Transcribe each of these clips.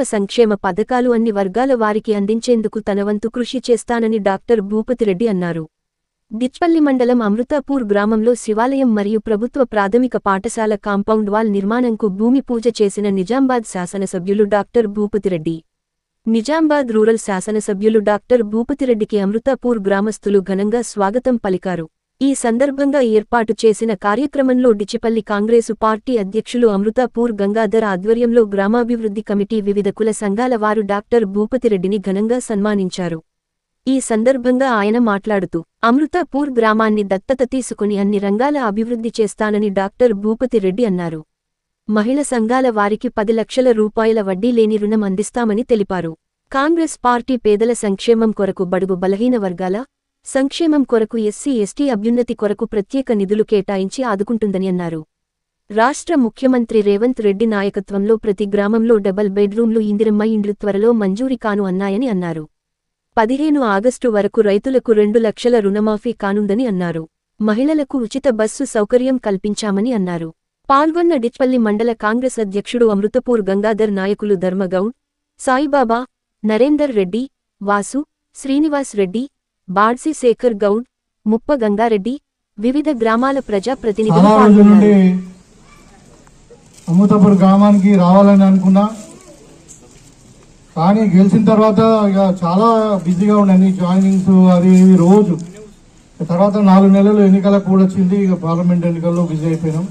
ప్రభుత్వ సంక్షేమ పథకాలు అన్ని వర్గాల వారికి అందించేందుకు తన వంతు కృషి చేస్తానని డాక్టర్ భూపతిరెడ్డి అన్నారు. డిచ్పల్లి మండలం అమృతాపూర్ గ్రామంలో శివాలయం మరియు ప్రభుత్వ ప్రాథమిక పాఠశాల కాంపౌండ్ వాల్ నిర్మాణంకు భూమి పూజ చేసిన నిజామాబాద్ శాసనసభ్యులు డాక్టర్ భూపతిరెడ్డి. నిజామాబాద్ రూరల్ శాసనసభ్యులు డాక్టర్ భూపతిరెడ్డికి అమృతాపూర్ గ్రామస్తులు ఘనంగా స్వాగతం పలికారు. ఈ సందర్భంగా ఏర్పాటు చేసిన కార్యక్రమంలో డిచిపల్లి కాంగ్రెసు పార్టీ అధ్యక్షులు అమృతాపూర్ గంగాధర్ ఆధ్వర్యంలో గ్రామాభివృద్ధి కమిటీ వివిధ కుల సంఘాల వారు డాక్టర్ భూపతిరెడ్డిని ఘనంగా సన్మానించారు. ఈ సందర్భంగా ఆయన మాట్లాడుతూ అమృతాపూర్ గ్రామాన్ని దత్తత తీసుకుని అన్ని రంగాల అభివృద్ధి చేస్తానని డాక్టర్ భూపతిరెడ్డి అన్నారు. మహిళ సంఘాల వారికి 10 లక్షల రూపాయల వడ్డీ లేని రుణం అందిస్తామని తెలిపారు. కాంగ్రెస్ పార్టీ పేదల సంక్షేమం కొరకు బడుగు బలహీన వర్గాల సంక్షేమం కొరకు ఎస్సీ ఎస్టీ అభ్యున్నతి కొరకు ప్రత్యేక నిధులు కేటాయించి ఆదుకుంటుందని అన్నారు. రాష్ట్ర ముఖ్యమంత్రి రేవంత్ రెడ్డి నాయకత్వంలో ప్రతి గ్రామంలో డబల్ బెడ్రూమ్లు ఇందిరమ్మ ఇండ్లు త్వరలో మంజూరీ కాను అన్నాయని అన్నారు. 15 ఆగస్టు వరకు రైతులకు 2 లక్షల రుణమాఫీ కానుందని అన్నారు. మహిళలకు ఉచిత బస్సు సౌకర్యం కల్పించామని అన్నారు. పాల్గొన్న డిచ్పల్లి మండల కాంగ్రెస్ అధ్యక్షుడు అమృతపూర్ గంగాధర్ నాయకులు ధర్మగౌడ్, సాయిబాబా, నరేందర్ రెడ్డి, వాసు, శ్రీనివాస్ రెడ్డి, బాడ్సి శేఖర్ గౌడ్, ముప్ప గంగారెడ్డి, వివిధ గ్రామాల ప్రజా ప్రతినిధులు పాల్గొన్నారు. అమృతాపూర్ గ్రామానికి రావాలని అనుకున్నా, కానీ గెలిచిన తర్వాత ఇక చాలా బిజీగా ఉండని జాయినింగ్స్ అది రోజు. తర్వాత 4 నెలలు ఎన్నికల కూడా వచ్చింది. ఇక పార్లమెంట్ ఎన్నికల్లో బిజీ అయిపోయినాం.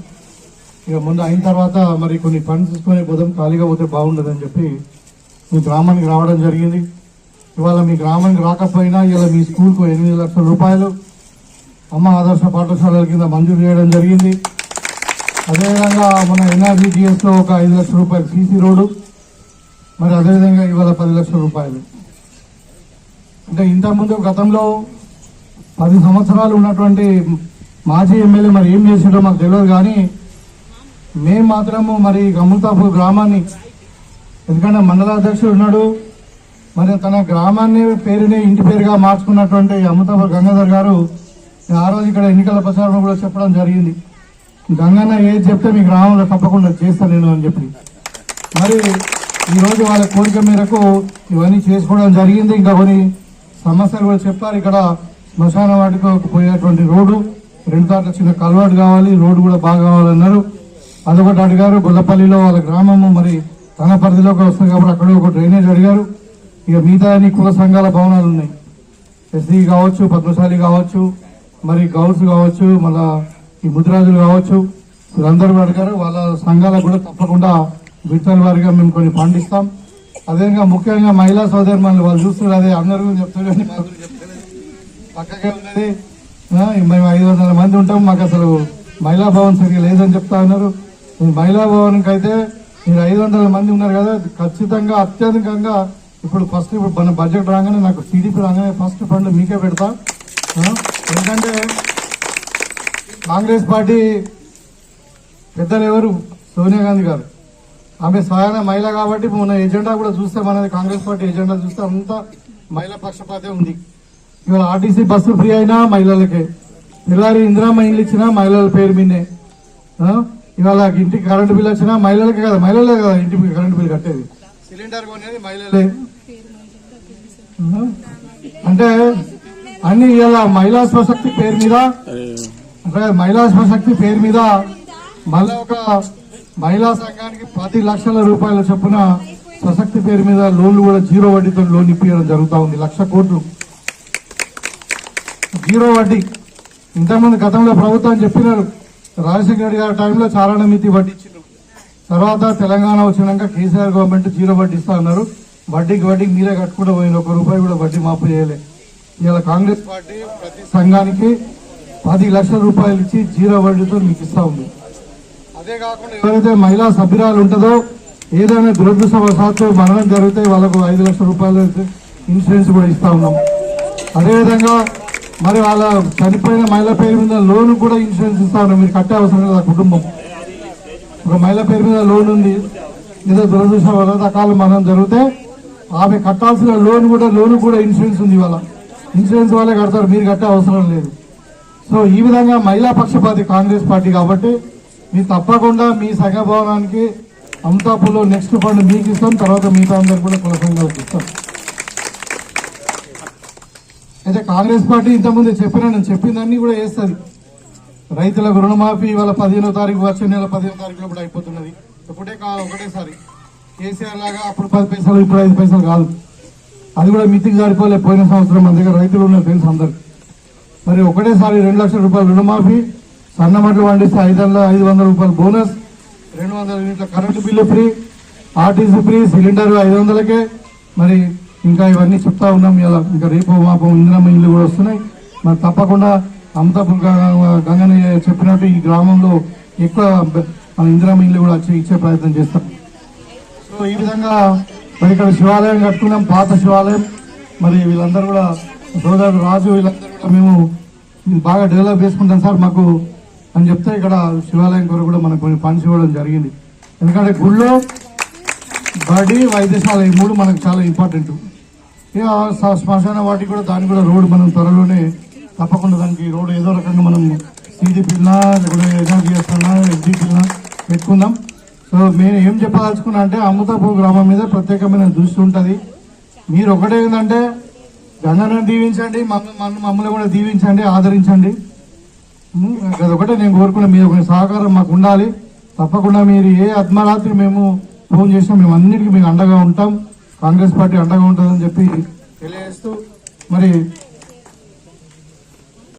ఇక ముందు అయిన తర్వాత మరి కొన్ని ఫండ్స్ తీసుకొని పోదాం, ఖాళీగా పోతే బాగుండదని చెప్పి మీ గ్రామానికి రావడం జరిగింది. ఇవాళ మీ గ్రామానికి రాకపోయినా ఇలా మీ స్కూల్కు 8 లక్షల రూపాయలు అమ్మ ఆదర్శ పాఠశాలల కింద మంజూరు చేయడం జరిగింది. అదేవిధంగా మన ఎన్ఆర్జీఎస్లో ఒక 5 లక్షల రూపాయలు సీసీ రోడ్డు, మరి అదేవిధంగా ఇవాళ 10 లక్షల రూపాయలు. అంటే ఇంతకుముందు గతంలో 10 సంవత్సరాలు ఉన్నటువంటి మాజీ ఎమ్మెల్యే మరి ఏం చేసిండో మాకు తెలియదు, కానీ మేము మాత్రము మరి అమృతాపూర్ గ్రామాన్ని, ఎందుకంటే మండలాధ్యక్షుడు ఉన్నాడు, మరి తన గ్రామాన్ని పేరుని ఇంటి పేరుగా మార్చుకున్నటువంటి అమృతాపూర్ గంగాధర్ గారు ఆ రోజు ఇక్కడ ఎన్నికల ప్రచారం కూడా చెప్పడం జరిగింది. గంగన్న ఏది చెప్తే మీ గ్రామంలో తప్పకుండా చేస్తాను నేను అని చెప్పి, మరి ఈరోజు వాళ్ళ కోరిక మేరకు ఇవన్నీ చేసుకోవడం జరిగింది. ఇంకా కొన్ని సమస్యలు కూడా చెప్పారు. ఇక్కడ శ్మశాన వాటికి పోయేటువంటి రోడ్డు 2 తాట్ల చిన్న కల్వర్ట్ కావాలి, రోడ్డు కూడా బాగా కావాలన్నారు. అదొకటి అడిగారు. గొల్లపల్లిలో వాళ్ళ గ్రామము మరి తన పరిధిలోకి వస్తుంది కాబట్టి అక్కడ ఒక డ్రైనేజ్ అడిగారు. ఇక మిగతా కుల సంఘాల భవనాలు ఉన్నాయి, ఎస్సీ కావచ్చు, పద్మశాలి కావచ్చు, మరి గౌడ్స్ కావచ్చు, మళ్ళా ఈ ముద్రాజులు కావచ్చు, వీళ్ళందరూ అడిగారు. వాళ్ళ సంఘాలకు కూడా తప్పకుండా విడతల వారిగా మేము కొన్ని ఫండ్ ఇస్తాం. అదేవిధంగా ముఖ్యంగా మహిళా సోదరు మనల్ని వాళ్ళు చూస్తున్నారు, అదే అందరూ చెప్తున్నారు, పక్కకే ఉన్నది. మేము 500 మంది ఉంటాం, మాకు అసలు మహిళా భవన్ సరిగ్గా లేదని చెప్తా ఉన్నారు. మహిళా భవన్కి అయితే మీరు 500 మంది ఉన్నారు కదా, ఖచ్చితంగా అత్యధికంగా ఇప్పుడు ఫస్ట్ మన బడ్జెట్ రాగానే నాకు టీడీపీ రాగానే ఫస్ట్ ఫండ్ మీకే పెడతా. ఎందుకంటే కాంగ్రెస్ పార్టీ పెద్దలు ఎవరు, సోనియా గాంధీ గారు, ఆమె స్వయాన మహిళ కాబట్టి మన ఎజెండా కూడా చూస్తే మనది కాంగ్రెస్ పార్టీ ఎజెండా చూస్తే అంతా మహిళా పక్షపాతే ఉంది. ఇవాళ ఆర్టీసీ బస్సు ఫ్రీ అయినా మహిళలకే, పిల్లారి ఇందిరామ్మ ఇల్లు ఇచ్చినా మహిళల పేరు మీదే. ఇవాళ ఇంటికి కరెంటు బిల్ వచ్చినా మహిళలకే కదా, మహిళలే కదా ఇంటికి కరెంటు బిల్ కట్టేది, సిలిండర్ కొనేది మహిళలే. అంటే అన్ని ఇలా మహిళా స్వశక్తి పేరు మీద, అంటే మహిళా స్వశక్తి పేరు మీద మళ్ళీ ఒక మహిళా సంఘానికి 10 లక్షల రూపాయల చొప్పున స్వశక్తి పేరు మీద లోన్లు కూడా 0 వడ్డీతో లోన్ ఇప్పించడం జరుగుతూ ఉంది. 1,00,000 కోట్లు 0 వడ్డీ. ఇంతకుముందు గతంలో ప్రభుత్వం చెప్పినారు, రాజశేఖర రెడ్డి గారి టైంలో చారణ మితి వడ్డీ ఇచ్చిండ్రు. తర్వాత తెలంగాణ వచ్చినాక కేసీఆర్ గవర్నమెంట్ 0 వడ్డీ ఇస్తా అన్నారు. వడ్డీకి మీరే కట్టుకుంటూ పోయిన 1 రూపాయి కూడా వడ్డీ మాపు చేయలే. ఇలా కాంగ్రెస్ పార్టీ ప్రతి సంఘానికి 10 లక్షల రూపాయలు ఇచ్చి 0 వడ్డీతో మీకు ఇస్తా ఉంది. అదే కాకుండా ఎవరైతే మహిళా సభ్యురాలు ఉంటుందో ఏదైనా దురదృష్టవశాత్తు మరణం జరిగితే వాళ్ళకు 5 లక్షల రూపాయలు ఇన్సూరెన్స్ కూడా ఇస్తా ఉన్నాం. అదేవిధంగా మరి వాళ్ళ చనిపోయిన మహిళ పేరు మీద లోన్ కూడా ఇన్సూరెన్స్ ఇస్తా ఉన్నాం. మీరు కట్టే అవసరం లేదు. కుటుంబం ఒక మహిళ పేరు మీద లోన్ ఉంది, ఏదో దురదృష్టవశాత్తు మరణం జరిగితే ఆమె కట్టాల్సిన లోన్ కూడా ఇన్సూరెన్స్ ఉంది. ఇవాళ ఇన్సూరెన్స్ వాళ్ళే కడతారు, మీరు కట్టే అవసరం లేదు. సో ఈ విధంగా మహిళా పక్షపాతి కాంగ్రెస్ పార్టీ కాబట్టి మీరు తప్పకుండా మీ సంఘ భవనానికి అమృతాపూర్లో నెక్స్ట్ ఫండ్ మీకు ఇస్తాం, తర్వాత మిగతా అందరు కూడా కుల సంఘాలకు ఇస్తాం. అయితే కాంగ్రెస్ పార్టీ ఇంతకుముందు నేను చెప్పిందన్నీ కూడా చేస్తుంది. రైతులకు రుణమాఫీ ఇవాళ 15వ తారీఖు, వచ్చే నెల 15వ తారీఖులో కూడా అయిపోతున్నది. ఒకటేసారి కేసీఆర్ లాగా అప్పుడు 10 పైసలు ఇప్పుడు 5 పైసలు కాదు. అది కూడా మితికి సరిపోలే. పోయిన సంవత్సరం మన దగ్గర రైతులు ఉన్నారు తెలుసు అందరు. మరి ఒకటేసారి 2 లక్షల రూపాయలు రుణమాఫీ, సన్నమట్లు పండిస్తే 500 రూపాయలు బోనస్, 200 యూనిట్ల current bill free, RTC free, cylinder 500కే. మరి ఇంకా ఇవన్నీ చెప్తా ఉన్నాం. ఇలా ఇంకా రేపు మాపం ఇందిరమ్మ ఇల్లు కూడా వస్తున్నాయి. మరి తప్పకుండా అమృతాపూర్ గంగని చెప్పినట్టు ఈ గ్రామంలో ఎక్కువ మన ఇందిరమ్మ ఇల్లు కూడా ఇచ్చే ప్రయత్నం చేస్తాం. సో ఈ విధంగా మరి ఇక్కడ శివాలయం కట్టుకున్నాం, పాత శివాలయం. మరి వీళ్ళందరూ కూడా సోదరుడు రాజు వీళ్ళందరూ కూడా మేము బాగా డెవలప్ చేసుకుంటాం సార్ మాకు అని చెప్తే ఇక్కడ శివాలయం కొరకు కూడా మనకు కొన్ని ఫండ్స్ ఇవ్వడం జరిగింది. ఎందుకంటే గుళ్ళో బడి, వైద్యశాల ఈ 3 మనకు చాలా ఇంపార్టెంట్. ఇక శ్మశాన వాటికి కూడా దానికి కూడా రోడ్డు మనం త్వరలోనే తప్పకుండా దానికి రోడ్డు ఏదో రకంగా మనం సీడీ పిల్లా లేకపోతే ఎన్ఆర్జీ చేస్తున్నా ఎస్డీ పిల్లా పెట్టుకుందాం. సో నేను ఏం చెప్పదలుచుకున్నా అంటే అమృతాపూర్ గ్రామం మీద ప్రత్యేకమైన దృష్టి ఉంటుంది. మీరు ఒకటే ఏంటంటే గంగను దీవించండి, మమ్మల్ని కూడా దీవించండి, ఆదరించండి. అదొకటే నేను కోరుకున్నా. మీరు ఒక సహకారం మాకు ఉండాలి. తప్పకుండా మీరు ఏ అర్ధరాత్రి మేము ఫోన్ చేసినా మేము అన్నిటికీ మీకు అండగా ఉంటాం. కాంగ్రెస్ పార్టీ అండగా ఉంటుందని చెప్పి తెలియజేస్తూ మరి